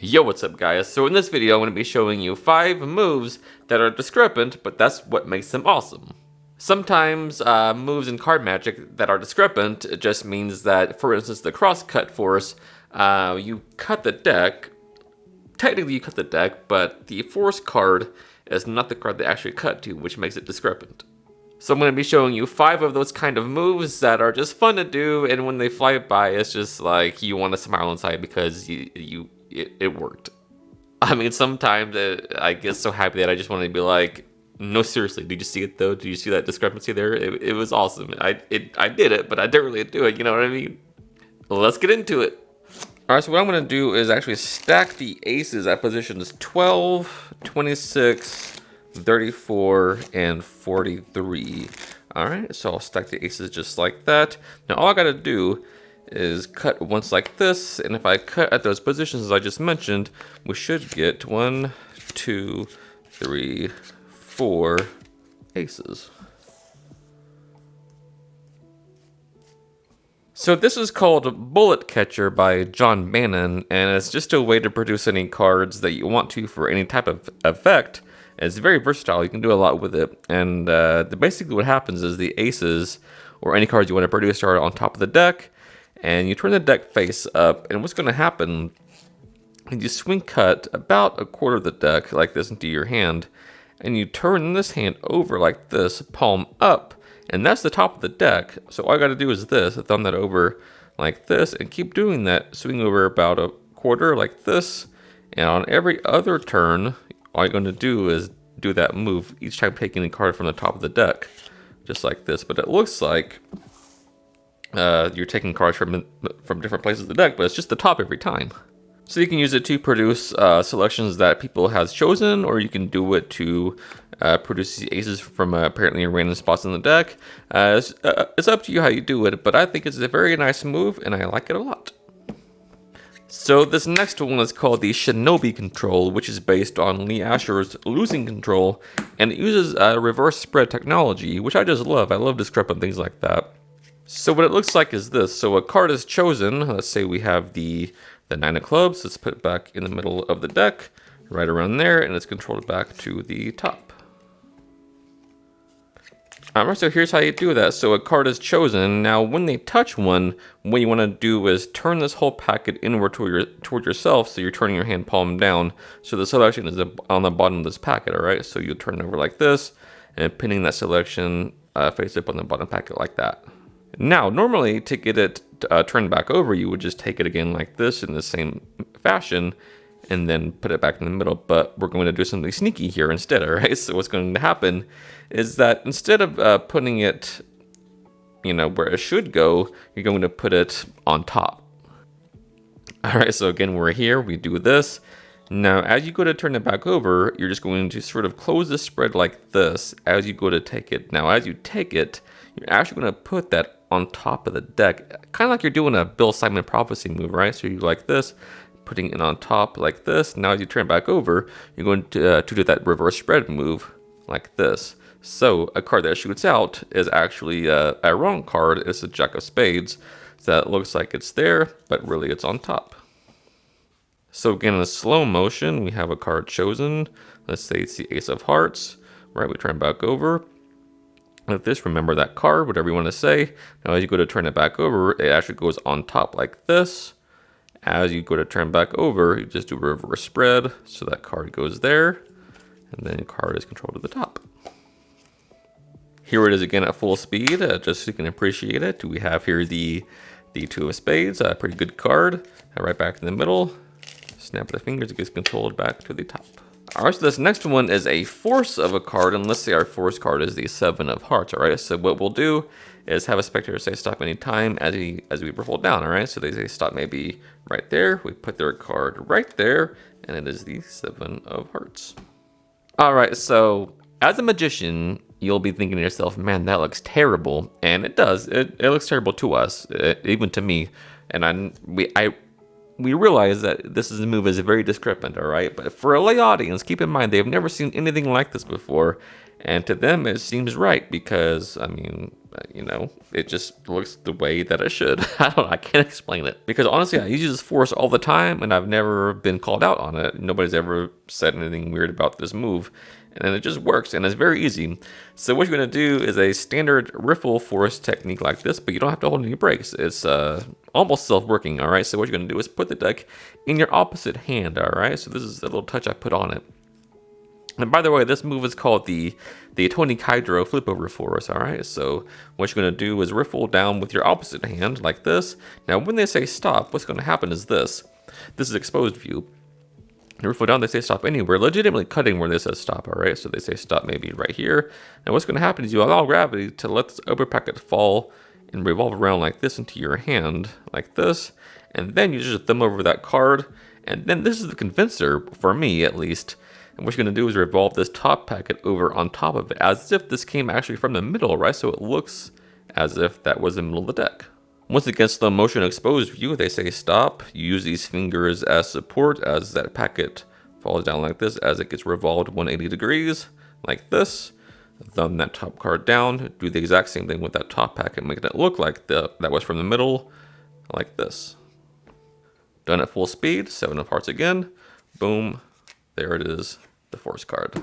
Yo, what's up guys? So in this video I'm going to be showing you 5 moves that are discrepant, but that's what makes them awesome. Sometimes moves in card magic that are discrepant, it just means that, for instance, the cross-cut force, you cut the deck. Technically you cut the deck, but the force card is not the card they actually cut to, which makes it discrepant. So I'm going to be showing you 5 of those kind of moves that are just fun to do, and when they fly by, it's just like you want to smile inside because it worked. I mean, sometimes I get so happy that I just want to be like, no, seriously, did you see it though? Did you see that discrepancy there? It was awesome. I did it, but I didn't really do it, you know what I mean? Well, let's get into it. Alright, so what I'm going to do is actually stack the aces at positions 12, 26, 34, and 43. Alright, so I'll stack the aces just like that. Now all I got to do is cut once like this, and if I cut at those positions as I just mentioned, we should get 1, 2, 3, 4 aces. So this is called Bullet Catcher by John Bannon, and it's just a way to produce any cards that you want to for any type of effect. It's very versatile, you can do a lot with it, and basically what happens is the aces, or any cards you want to produce, are on top of the deck, and you turn the deck face up, and what's going to happen is you swing cut about a quarter of the deck like this into your hand, and you turn this hand over like this, palm up, and that's the top of the deck. So all I got to do is this, thumb that over like this, and keep doing that, swing over about a quarter like this, and on every other turn, all you're going to do is do that move, each time taking a card from the top of the deck, just like this. But it looks like you're taking cards from different places of the deck, but it's just the top every time. So you can use it to produce selections that people have chosen, or you can do it to produce the aces from apparently random spots in the deck. It's up to you how you do it, but I think it's a very nice move, and I like it a lot. So this next one is called the Shinobi Control, which is based on Lee Asher's Losing Control, and it uses reverse spread technology, which I just love. I love discrepant things like that. So what it looks like is this. So a card is chosen. Let's say we have the 9 of clubs. Let's put it back in the middle of the deck, right around there, and it's controlled back to the top. Alright, so here's how you do that. So a card is chosen. Now when they touch one, what you want to do is turn this whole packet inward toward yourself, so you're turning your hand palm down. So the selection is on the bottom of this packet, alright? So you turn it over like this, and pinning that selection face up on the bottom packet like that. Now, normally to get it turned back over, you would just take it again like this in the same fashion and then put it back in the middle, but we're going to do something sneaky here instead, all right? So what's going to happen is that instead of putting it, where it should go, you're going to put it on top. All right, so again, we're here, we do this. Now, as you go to turn it back over, you're just going to sort of close the spread like this as you go to take it. Now, as you take it, you're actually going to put that on top of the deck, kind of like you're doing a Bill Simon prophecy move, right? So you like this, putting it on top like this. Now as you turn it back over, you're going to do that reverse spread move like this. So a card that shoots out is actually a wrong card. It's a Jack of Spades. So that looks like it's there, but really it's on top. So again, in slow motion, we have a card chosen. Let's say it's the Ace of Hearts, right? We turn back over. Like this, remember that card, whatever you want to say. Now as you go to turn it back over, it actually goes on top like this. As you go to turn back over, you just do a reverse spread, so that card goes there, and then the card is controlled to the top. Here it is again at full speed, just so you can appreciate it. We have here the 2 of Spades, a pretty good card, right back in the middle. Snap the fingers, it gets controlled back to the top. Alright, so this next one is a force of a card, and let's say our force card is the 7 of Hearts, alright? So what we'll do is have a spectator say stop any time as we roll down, alright? So they say stop maybe right there, we put their card right there, and it is the 7 of Hearts. Alright, so as a magician, you'll be thinking to yourself, man, that looks terrible, and it does. It looks terrible to us, even to me, and we realize that this move is very discrepant, all right? But for a lay audience, keep in mind, they've never seen anything like this before. And to them, it seems right because, I mean, You know, it just looks the way that it should. I can't explain it. Because honestly, I use this force all the time and I've never been called out on it. Nobody's ever said anything weird about this move. And then it just works and it's very easy. So what you're gonna do is a standard riffle force technique like this, but you don't have to hold any brakes. It's almost self-working, all right? So what you're gonna do is put the deck in your opposite hand, all right? So this is a little touch I put on it. And by the way, this move is called the Tony Hydro Flipover force, alright? So what you're going to do is riffle down with your opposite hand, like this. Now when they say stop, what's going to happen is this. This is exposed view. You riffle down, they say stop anywhere, legitimately cutting where they says stop, alright? So they say stop maybe right here. Now what's going to happen is you allow gravity to let this upper packet fall and revolve around like this into your hand, like this. And then you just thumb over that card. And then this is the convincer, for me at least. And what you're going to do is revolve this top packet over on top of it, as if this came actually from the middle, right? So it looks as if that was the middle of the deck. Once it gets the motion exposed view, they say stop. You use these fingers as support as that packet falls down like this, as it gets revolved 180 degrees, like this. Thumb that top card down, do the exact same thing with that top packet, making it look like that was from the middle, like this. Done at full speed, 7 of hearts again, boom. There it is, the force card.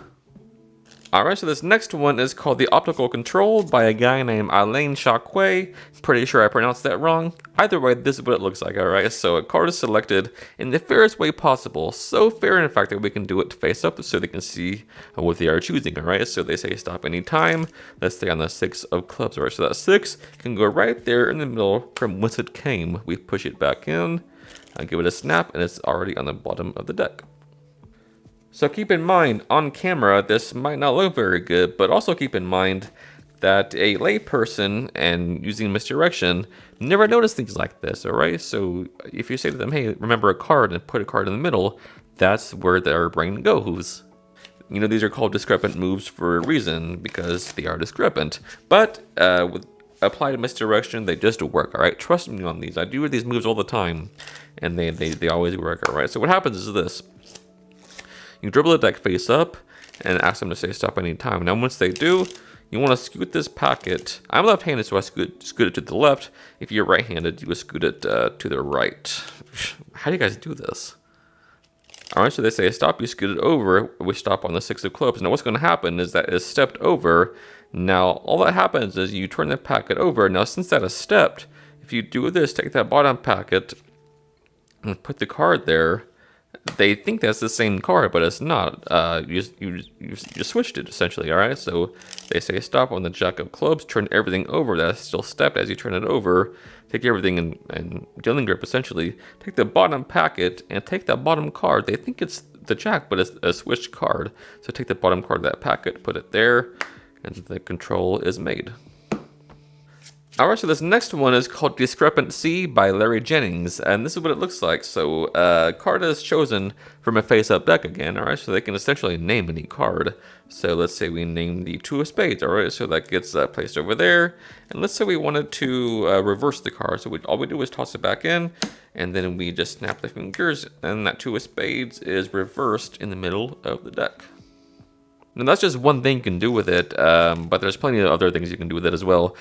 Alright, so this next one is called the Optical Control by a guy named Alain Chakwe. Pretty sure I pronounced that wrong. Either way, this is what it looks like, alright? So a card is selected in the fairest way possible. So fair, in fact, that we can do it face up so they can see what they are choosing, alright? So they say stop anytime. Let's stay on the 6 of clubs, alright? So that 6 can go right there in the middle from whence it came. We push it back in, give it a snap, and it's already on the bottom of the deck. So keep in mind, on camera, this might not look very good, but also keep in mind that a layperson and using misdirection never notice things like this, alright? So if you say to them, hey, remember a card and put a card in the middle, that's where their brain goes. You know, these are called discrepant moves for a reason, because they are discrepant. But with applied misdirection, they just work, alright? Trust me on these. I do these moves all the time, and they always work, alright? So what happens is this. You dribble the deck face up and ask them to say stop anytime. Now once they do, you want to scoot this packet. I'm left-handed, so I scoot it to the left. If you're right-handed, you would scoot it to the right. How do you guys do this? Alright, so they say stop, you scoot it over, we stop on the 6 of clubs. Now what's going to happen is that it's stepped over. Now all that happens is you turn the packet over. Now since that is stepped, if you do this, take that bottom packet and put the card there, they think that's the same card, but it's not. You switched it essentially, alright? So they say stop on the jack of clubs, turn everything over that's still stepped as you turn it over. Take everything in dealing grip essentially. Take the bottom packet and take that bottom card. They think it's the jack, but it's a switched card. So take the bottom card of that packet, put it there, and the control is made. Alright, so this next one is called Discrepancy by Larry Jennings, and this is what it looks like. So, card is chosen from a face-up deck again, alright, so they can essentially name any card. So let's say we name the 2 of spades, alright, so that gets placed over there. And let's say we wanted to reverse the card, so all we do is toss it back in, and then we just snap the fingers, and that 2 of spades is reversed in the middle of the deck. Now that's just one thing you can do with it, but there's plenty of other things you can do with it as well.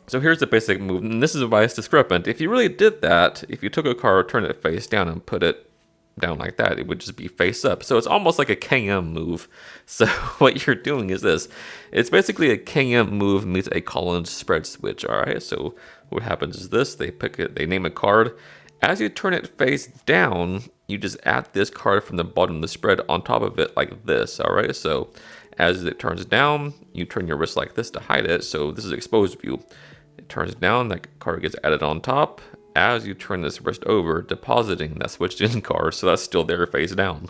So here's the basic move, and this is why it's discrepant. If you really did that, if you took a card, turned it face down, and put it down like that, it would just be face up. So it's almost like a KM move. So what you're doing is this. It's basically a KM move meets a Collins spread switch, alright? So what happens is this, they name a card. As you turn it face down, you just add this card from the bottom of the spread on top of it like this, alright? So as it turns down, you turn your wrist like this to hide it. So this is exposed view. It turns down, that card gets added on top. As you turn this wrist over, depositing that switched in card, so that's still there face down.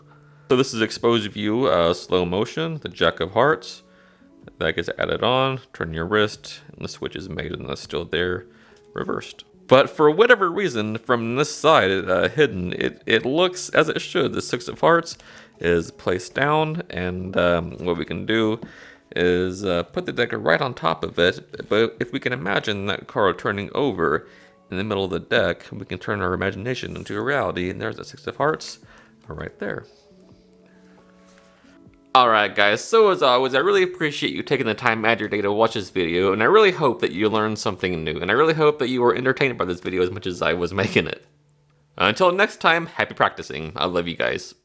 So this is exposed view, slow motion, the jack of hearts. That gets added on, turn your wrist, and the switch is made, and that's still there, reversed. But for whatever reason, from this side, hidden, it looks as it should. The 6 of hearts is placed down, and what we can do is put the deck right on top of it. But if we can imagine that card turning over in the middle of the deck, we can turn our imagination into a reality, and there's the 6 of hearts right there. Alright guys, so as always, I really appreciate you taking the time out of your day to watch this video, and I really hope that you learned something new, and I really hope that you were entertained by this video as much as I was making it. Until next time, happy practicing. I love you guys.